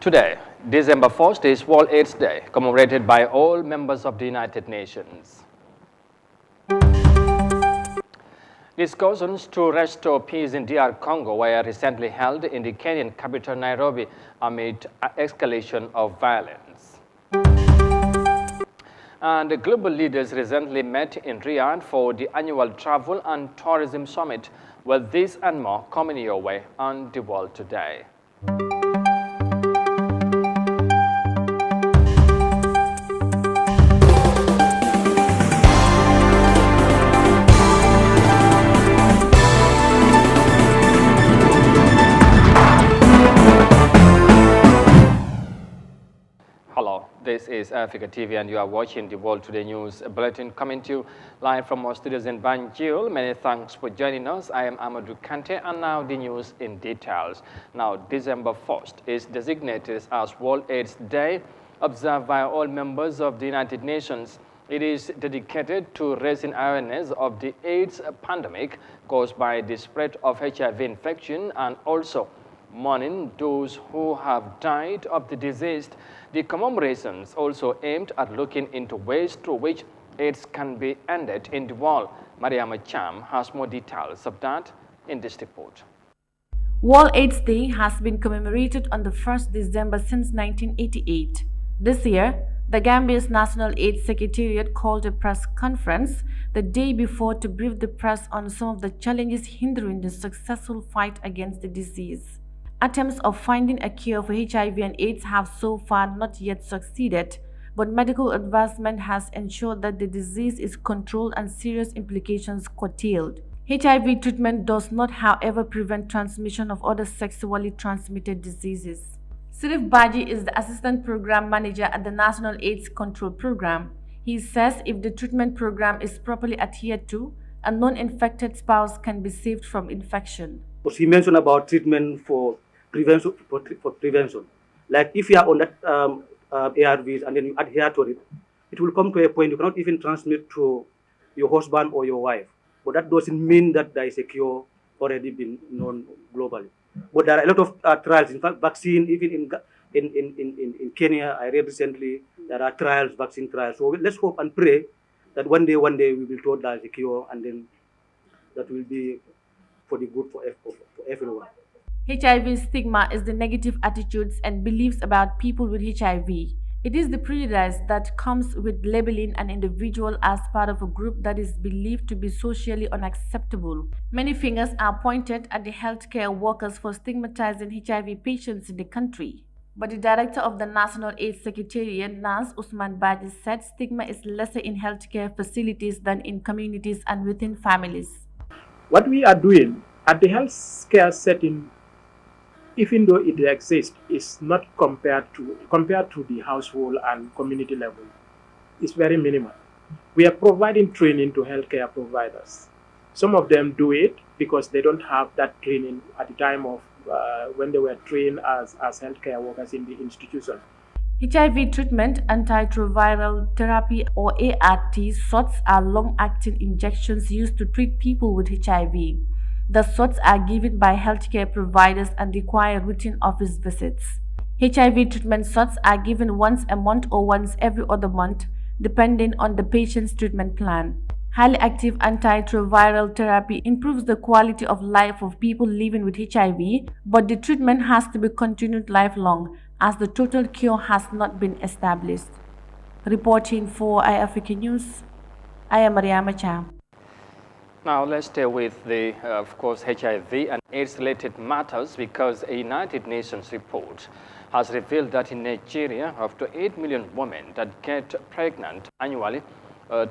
Today, December 1st, is World AIDS Day, commemorated by all members of the United Nations. Discussions to restore peace in DR Congo were recently held in the Kenyan capital Nairobi amid escalation of violence. And the global leaders recently met in Riyadh for the annual Travel and Tourism Summit. Well, this and more coming your way on The World Today. Hello, this is Eyeafrica TV and you are watching the World Today News Bulletin coming to you live from our studios in Banjul. Many thanks for joining us. I am Amadou Kante and now the news in details. Now, December 1st is designated as World AIDS Day, observed by all members of the United Nations. It is dedicated to raising awareness of the AIDS pandemic caused by the spread of HIV infection and also mourning those who have died of the disease. The commemorations also aimed at looking into ways through which AIDS can be ended in the world. Yahya Jammeh has more details of that in this report. World AIDS Day has been commemorated on the 1st December since 1988. This year, the Gambia's National AIDS Secretariat called a press conference the day before to brief the press on some of the challenges hindering the successful fight against the disease. Attempts of finding a cure for HIV and AIDS have so far not yet succeeded, but medical advancement has ensured that the disease is controlled and serious implications curtailed. HIV treatment does not, however, prevent transmission of other sexually transmitted diseases. Sirif Baji is the Assistant Program Manager at the National AIDS Control Program. He says if the treatment program is properly adhered to, a non-infected spouse can be saved from infection. He mentioned about treatment for prevention. Like if you are on that ARVs and then you adhere to it, it will come to a point you cannot even transmit to your husband or your wife. But that doesn't mean that there is a cure already been known globally. But there are a lot of trials. In fact, vaccine, even in Kenya, I read recently, there are trials, vaccine trials. So let's hope and pray that one day we will be told there is a cure, and then that will be for the good for everyone. HIV stigma is the negative attitudes and beliefs about people with HIV. It is the prejudice that comes with labeling an individual as part of a group that is believed to be socially unacceptable. Many fingers are pointed at the healthcare workers for stigmatizing HIV patients in the country. But the director of the National AIDS Secretariat, Nurse Usman Baji, said stigma is lesser in healthcare facilities than in communities and within families. What we are doing at the healthcare setting, even though it exists, is not compared to the household and community level. It's very minimal. We are providing training to healthcare providers. Some of them do it because they don't have that training at the time of when they were trained as healthcare workers in the institution. HIV treatment, antiretroviral therapy or ART shots are long-acting injections used to treat people with HIV. The shots are given by healthcare providers and require routine office visits. HIV treatment shots are given once a month or once every other month, depending on the patient's treatment plan. Highly active antiretroviral therapy improves the quality of life of people living with HIV, but the treatment has to be continued lifelong as the total cure has not been established. Reporting for Eyeafrica News, I am Yahya Jammeh. Now let's stay with the, of course, HIV and AIDS-related matters because a United Nations report has revealed that in Nigeria, up to 8 million women that get pregnant annually,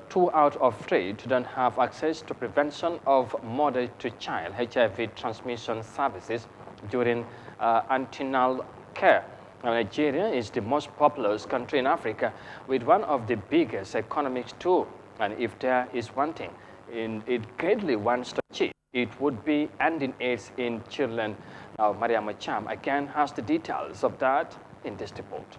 2 out of 3 don't have access to prevention of mother-to-child HIV transmission services during antenatal care. Now, Nigeria is the most populous country in Africa with one of the biggest economies too, and if there is one thing it greatly wants to achieve, it would be ending AIDS in children. Now, Yahya Jammeh again has the details of that in this report.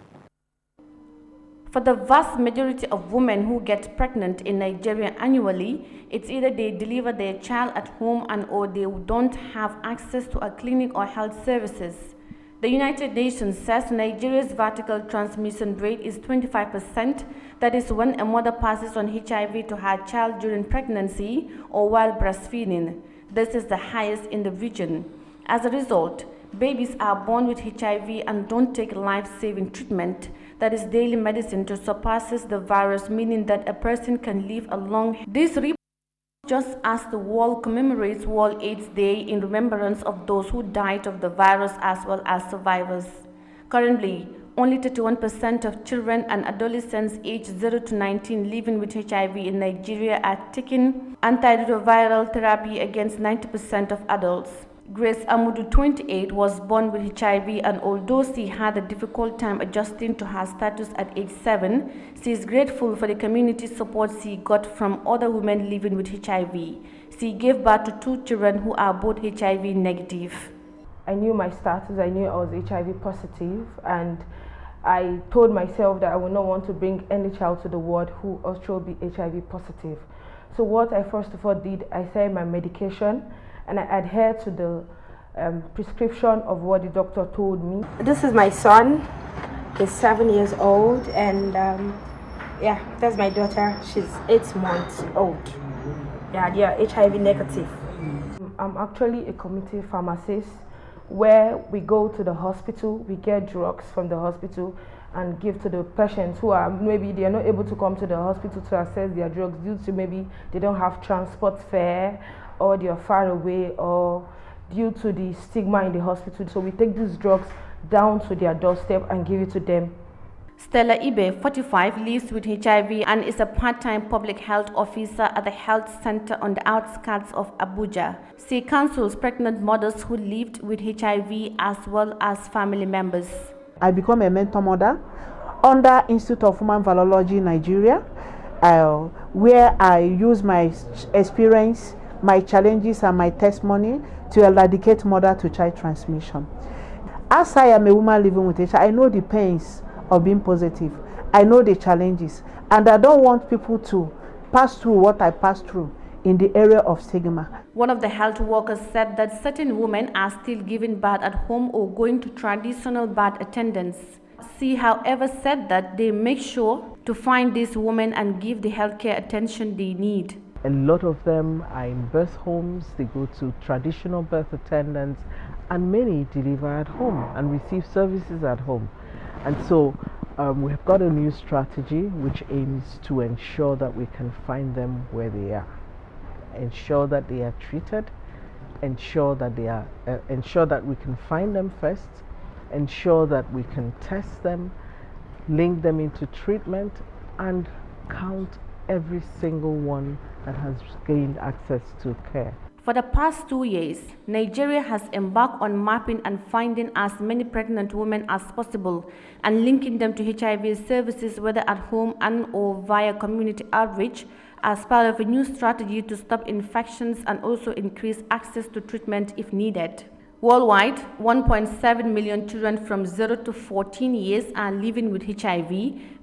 For the vast majority of women who get pregnant in Nigeria annually, it's either they deliver their child at home and or they don't have access to a clinic or health services. The United Nations says Nigeria's vertical transmission rate is 25%, that is when a mother passes on HIV to her child during pregnancy or while breastfeeding. This is the highest in the region. As a result, babies are born with HIV and don't take life-saving treatment, that is daily medicine, to suppress the virus, meaning that a person can live a long. This report just as the world commemorates World AIDS Day in remembrance of those who died of the virus as well as survivors. Currently, only 31% of children and adolescents aged 0 to 19 living with HIV in Nigeria are taking antiretroviral therapy against 90% of adults. Grace Amudu, 28, was born with HIV, and although she had a difficult time adjusting to her status at age 7, she is grateful for the community support she got from other women living with HIV. She gave birth to 2 children who are both HIV negative. I knew my status, I knew I was HIV positive, and I told myself that I would not want to bring any child to the world who also be HIV positive. So what I first of all did, I started my medication, and I adhered to the prescription of what the doctor told me. This is my son. He's 7 years old, and yeah, that's my daughter. She's 8 months old. Yeah, they are HIV negative. I'm actually a community pharmacist where we go to the hospital, we get drugs from the hospital and give to the patients who are maybe they are not able to come to the hospital to access their drugs due to maybe they don't have transport fare, or they are far away, or due to the stigma in the hospital. So we take these drugs down to their doorstep and give it to them. Stella Ibe, 45, lives with HIV and is a part-time public health officer at the health center on the outskirts of Abuja. She counsels pregnant mothers who lived with HIV as well as family members. I become a mentor mother under Institute of Human Virology Nigeria, where I use my experience, my challenges and my testimony to eradicate mother-to-child transmission. As I am a woman living with HIV, I know the pains of being positive. I know the challenges, and I don't want people to pass through what I passed through in the area of stigma. One of the health workers said that certain women are still giving birth at home or going to traditional birth attendants. She, however, said that they make sure to find these women and give the healthcare attention they need. A lot of them are in birth homes, they go to traditional birth attendants, and many deliver at home and receive services at home. And so we have got a new strategy which aims to ensure that we can find them where they are, ensure that they are treated, ensure that we can find them first, ensure that we can test them, link them into treatment, and count every single one that has gained access to care. For the past 2 years, Nigeria has embarked on mapping and finding as many pregnant women as possible and linking them to HIV services, whether at home and or via community outreach, as part of a new strategy to stop infections and also increase access to treatment if needed. Worldwide, 1.7 million children from 0 to 14 years are living with HIV,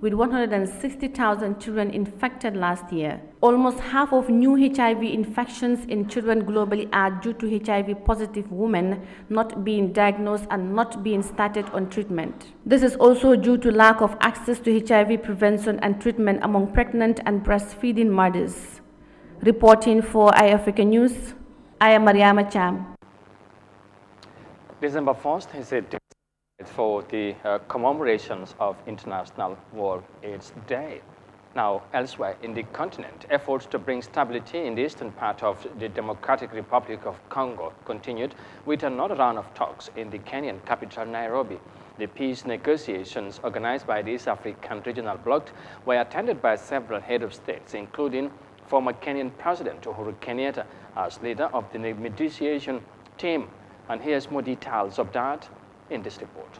with 160,000 children infected last year. Almost half of new HIV infections in children globally are due to HIV-positive women not being diagnosed and not being started on treatment. This is also due to lack of access to HIV prevention and treatment among pregnant and breastfeeding mothers. Reporting for Eyeafrica News, I am Yahya Jammeh. December 1st is a date for the commemorations of International World AIDS Day. Now, elsewhere in the continent, efforts to bring stability in the eastern part of the Democratic Republic of Congo continued with another round of talks in the Kenyan capital, Nairobi. The peace negotiations organized by the East African Regional Bloc were attended by several heads of states, including former Kenyan President Uhuru Kenyatta as leader of the mediation team. And here's more details of that in this report.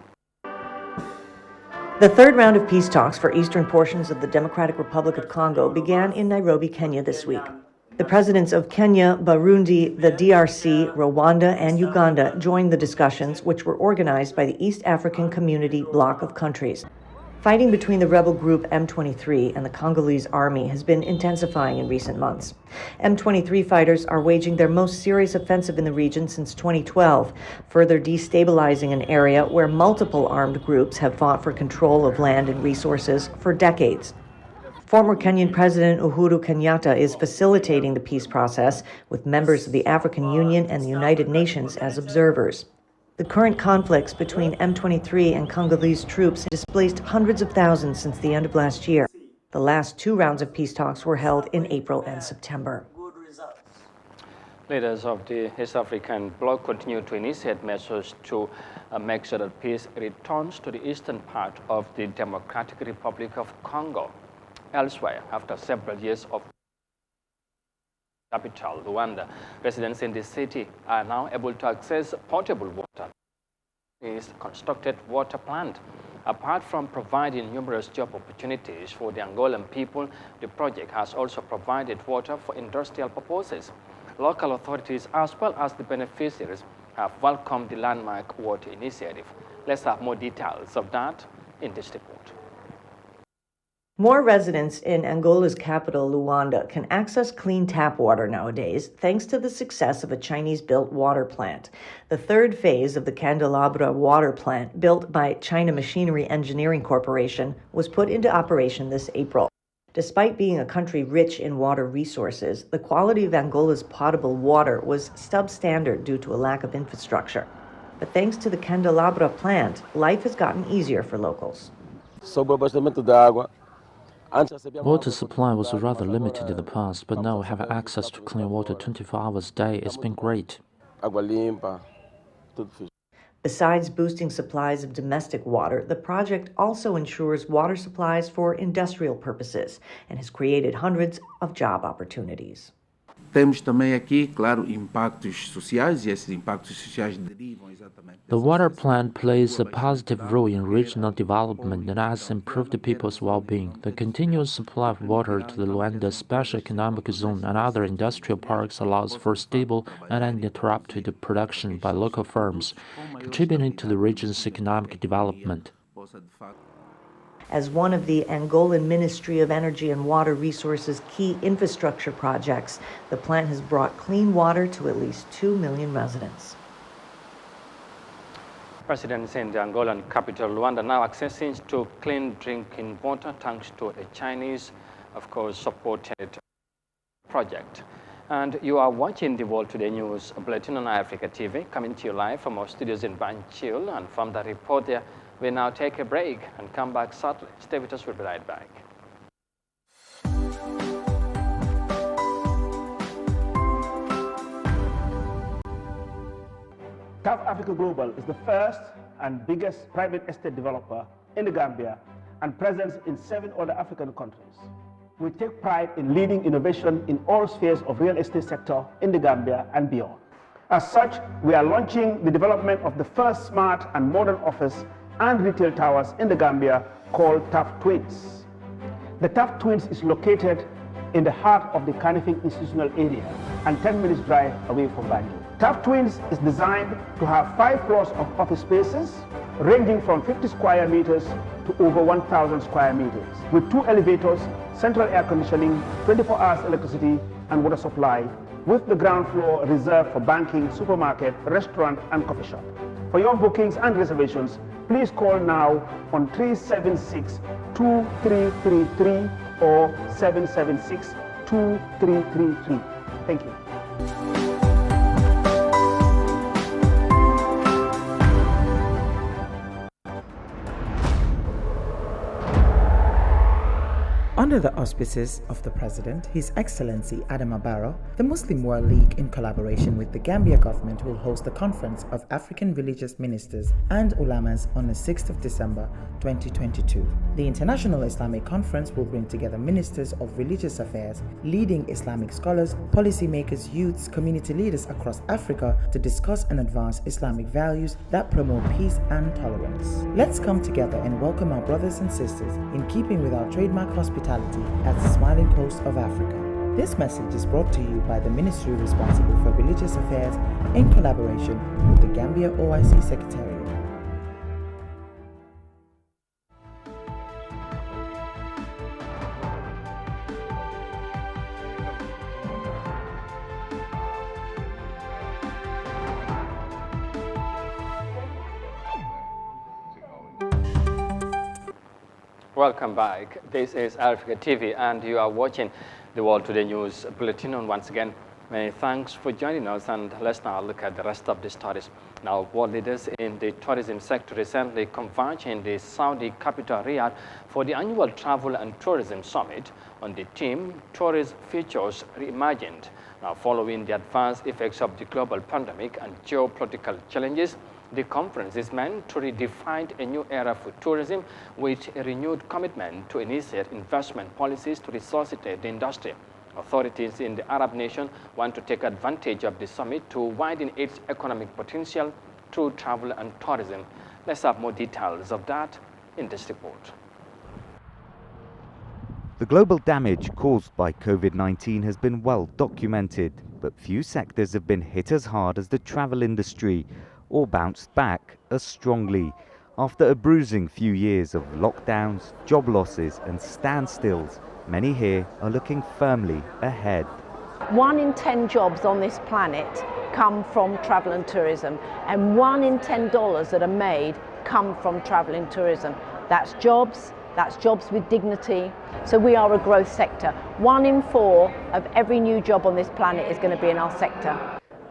The third round of peace talks for eastern portions of the Democratic Republic of Congo began in Nairobi, Kenya this week. The presidents of Kenya, Burundi, the DRC, Rwanda, and Uganda joined the discussions, which were organized by the East African Community Bloc of countries. Fighting between the rebel group M23 and the Congolese army has been intensifying in recent months. M23 fighters are waging their most serious offensive in the region since 2012, further destabilizing an area where multiple armed groups have fought for control of land and resources for decades. Former Kenyan President Uhuru Kenyatta is facilitating the peace process with members of the African Union and the United Nations as observers. The current conflicts between M23 and Congolese troops have displaced hundreds of thousands since the end of last year. The last two rounds of peace talks were held in April and September. Leaders of the East African bloc continue to initiate measures to make sure that peace returns to the eastern part of the Democratic Republic of Congo. Elsewhere, after several years of capital, Rwanda, residents in the city are now able to access potable water. Is constructed water plant. Apart from providing numerous job opportunities for the Angolan people, the project has also provided water for industrial purposes. Local authorities as well as the beneficiaries have welcomed the landmark water initiative. Let's have more details of that in this report. More residents in Angola's capital, Luanda, can access clean tap water nowadays thanks to the success of a Chinese-built water plant. The third phase of the Candelabra water plant, built by China Machinery Engineering Corporation, was put into operation this April. Despite being a country rich in water resources, the quality of Angola's potable water was substandard due to a lack of infrastructure. But thanks to the Candelabra plant, life has gotten easier for locals. Water supply was rather limited in the past, but now we have access to clean water 24 hours a day. It's been great. Besides boosting supplies of domestic water, the project also ensures water supplies for industrial purposes and has created hundreds of job opportunities. Temos também aqui, claro, impactos sociais, e esses impactos sociais derivam exatamente. The water plant plays a positive role in regional development and has improved the people's well-being. The continuous supply of water to the Luanda Special Economic Zone and other industrial parks allows for stable and uninterrupted production by local firms, contributing to the region's economic development. As one of the Angolan Ministry of Energy and Water Resources' key infrastructure projects, the plant has brought clean water to at least 2 million residents. Residents in the Angolan capital, Luanda, now accessing to clean drinking water thanks to a Chinese, of course, supported project. And you are watching the World Today News Bulletin on Eyeafrica TV, coming to you live from our studios in Banjul. And from the report there, we now take a break and come back shortly. Stay with us, we'll be right back. South Africa Global is the first and biggest private estate developer in the Gambia and present in 7 other African countries. We take pride in leading innovation in all spheres of real estate sector in the Gambia and beyond. As such, we are launching the development of the first smart and modern office and retail towers in the Gambia called TAF Twins. The TAF Twins is located in the heart of the Kanifing institutional area and 10 minutes drive away from Banjul. TAF Twins is designed to have 5 floors of office spaces ranging from 50 square meters to over 1,000 square meters with 2 elevators, central air conditioning, 24 hours electricity and water supply, with the ground floor reserved for banking, supermarket, restaurant and coffee shop. For your bookings and reservations, please call now on 376-2333 or 776-2333. Thank you. Under the auspices of the President, His Excellency Adama Barrow, the Muslim World League, in collaboration with the Gambia government, will host a conference of African religious ministers and ulamas on the 6th of December 2022. The International Islamic Conference will bring together ministers of religious affairs, leading Islamic scholars, policymakers, youths, community leaders across Africa to discuss and advance Islamic values that promote peace and tolerance. Let's come together and welcome our brothers and sisters in keeping with our trademark hospitality as the smiling coast of Africa. This message is brought to you by the ministry responsible for religious affairs in collaboration with the Gambia OIC Secretariat. Welcome back. This is Eyeafrica TV, and you are watching the World Today News Bulletin. And once again, many thanks for joining us. And let's now look at the rest of the stories. Now, world leaders in the tourism sector recently converged in the Saudi capital Riyadh for the annual Travel and Tourism Summit on the theme Tourist Futures Reimagined. Now, following the adverse effects of the global pandemic and geopolitical challenges, the conference is meant to redefine a new era for tourism with a renewed commitment to initiate investment policies to resuscitate the industry. Authorities in the Arab nation want to take advantage of the summit to widen its economic potential through travel and tourism. Let's have more details of that in this report. The global damage caused by COVID-19 has been well documented, but few sectors have been hit as hard as the travel industry, or bounced back as strongly. After a bruising few years of lockdowns, job losses and standstills, many here are looking firmly ahead. 1 in 10 jobs on this planet come from travel and tourism, and 1 in 10 dollars that are made come from travel and tourism. That's jobs with dignity. So we are a growth sector. 1 in 4 of every new job on this planet is going to be in our sector.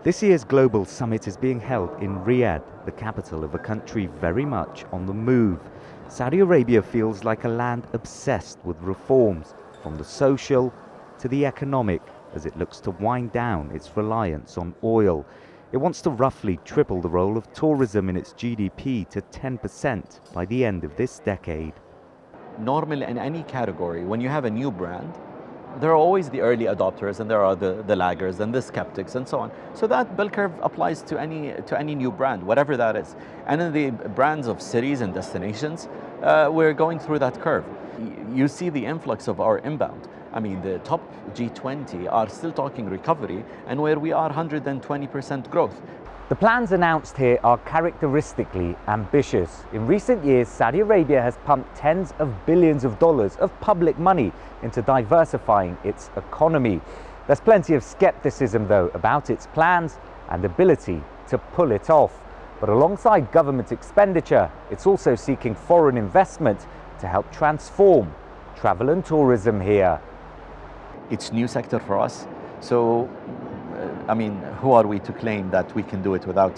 This year's global summit is being held in Riyadh, the capital of a country very much on the move. Saudi Arabia feels like a land obsessed with reforms, from the social to the economic, as it looks to wind down its reliance on oil. It wants to roughly triple the role of tourism in its GDP to 10% by the end of this decade. Normally in any category, when you have a new brand, there are always the early adopters and there are the laggers and the skeptics and so on. So that bell curve applies to any new brand, whatever that is. And in the brands of cities and destinations, we're going through that curve. You see the influx of our inbound. I mean, the top G20 are still talking recovery, and where we are 120% growth. The plans announced here are characteristically ambitious. In recent years, Saudi Arabia has pumped tens of billions of dollars of public money into diversifying its economy. There's plenty of skepticism, though, about its plans and ability to pull it off. But alongside government expenditure, it's also seeking foreign investment to help transform travel and tourism here. It's a new sector for us. So I mean, who are we to claim that we can do it without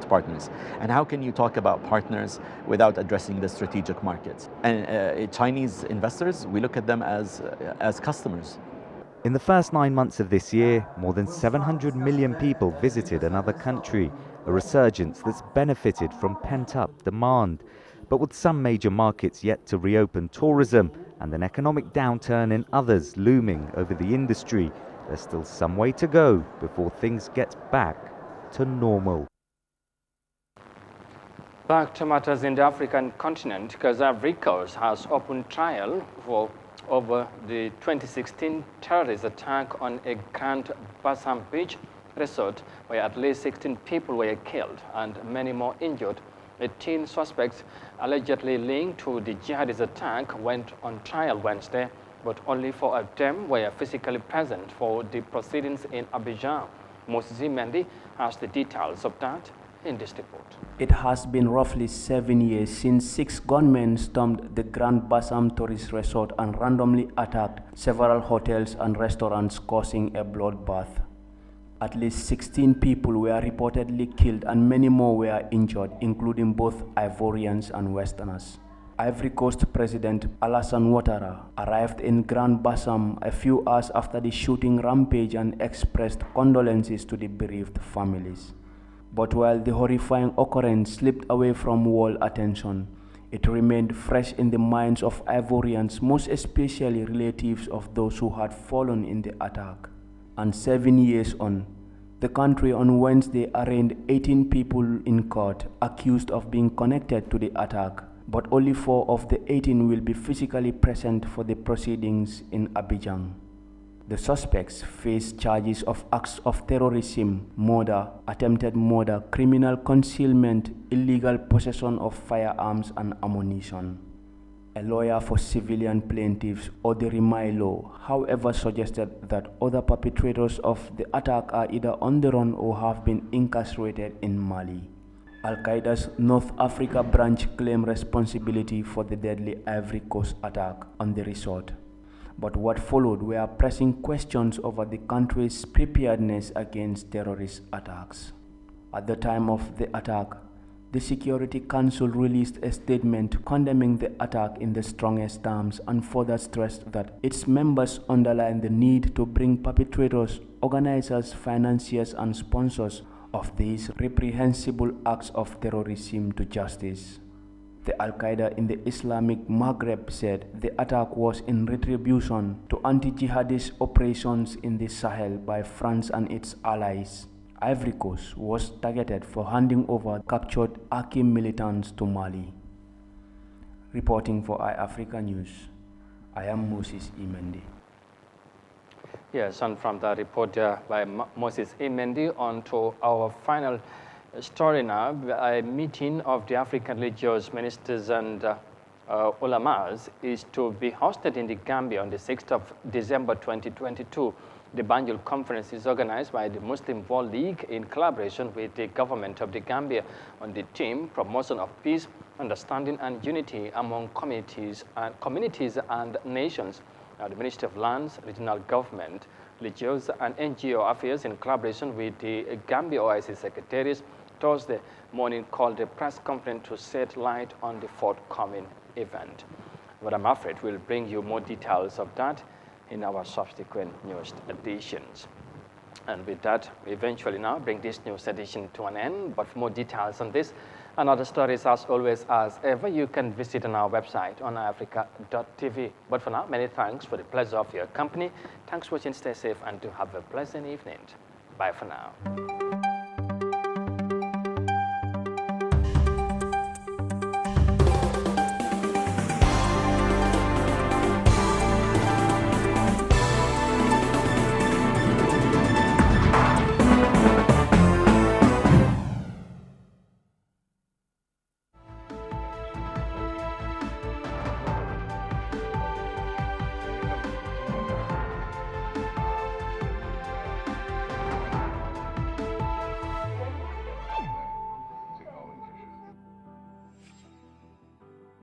partners? And how can you talk about partners without addressing the strategic markets? And Chinese investors, we look at them as customers. In the first 9 months of this year, more than 700 million people visited another country, a resurgence that's benefited from pent-up demand. But with some major markets yet to reopen tourism and an economic downturn in others looming over the industry, there's still some way to go before things get back to normal. Back to matters in the African continent, because Ivory Coast has opened trial over the 2016 terrorist attack on a Grand Bassam Beach resort where at least 16 people were killed and many more injured. 18 suspects allegedly linked to the jihadist attack went on trial Wednesday, but only 4 of them were physically present for the proceedings in Abidjan. Moses Mendy has the details of that in this report. It has been roughly 7 years since 6 gunmen stormed the Grand Bassam tourist resort and randomly attacked several hotels and restaurants, causing a bloodbath. At least 16 people were reportedly killed and many more were injured, including both Ivorians and Westerners. Ivory Coast President Alassane Ouattara arrived in Grand Bassam a few hours after the shooting rampage and expressed condolences to the bereaved families. But while the horrifying occurrence slipped away from world attention, it remained fresh in the minds of Ivorians, most especially relatives of those who had fallen in the attack. And 7 years on, the country on Wednesday arraigned 18 people in court accused of being connected to the attack, but only 4 of the 18 will be physically present for the proceedings in Abidjan. The suspects face charges of acts of terrorism, murder, attempted murder, criminal concealment, illegal possession of firearms and ammunition. A lawyer for civilian plaintiffs, Odiri Milo, however, suggested that other perpetrators of the attack are either on the run or have been incarcerated in Mali. Al-Qaeda's North Africa branch claimed responsibility for the deadly Ivory Coast attack on the resort. But what followed were pressing questions over the country's preparedness against terrorist attacks. At the time of the attack, the Security Council released a statement condemning the attack in the strongest terms and further stressed that its members underlined the need to bring perpetrators, organizers, financiers, and sponsors of these reprehensible acts of terrorism to justice. The Al-Qaeda in the Islamic Maghreb said the attack was in retribution to anti-jihadist operations in the Sahel by France and its allies. Ivory Coast was targeted for handing over captured Akim militants to Mali. Reporting for Eyeafrica News, I am Moses Imendi. Yes, and from the report by Moses Imendi on to our final story now. A meeting of the African religious ministers and ulamas is to be hosted in the Gambia on the 6th of December 2022. The Banjul conference is organized by the Muslim World League in collaboration with the government of the Gambia on the theme Promotion of Peace, Understanding and Unity among Communities and Nations. Now, the Ministry of Lands, Regional Government, Religious and NGO Affairs in collaboration with the Gambia OIC Secretariat Thursday morning called a press conference to shed light on the forthcoming event. But I'm afraid we'll bring you more details of that in our subsequent news editions. And with that, we eventually now bring this news edition to an end. But for more details on this and other stories, as always, as ever, you can visit on our website on Eyeafrica.tv. But for now, many thanks for the pleasure of your company. Thanks for watching, stay safe, and to have a pleasant evening. Bye for now.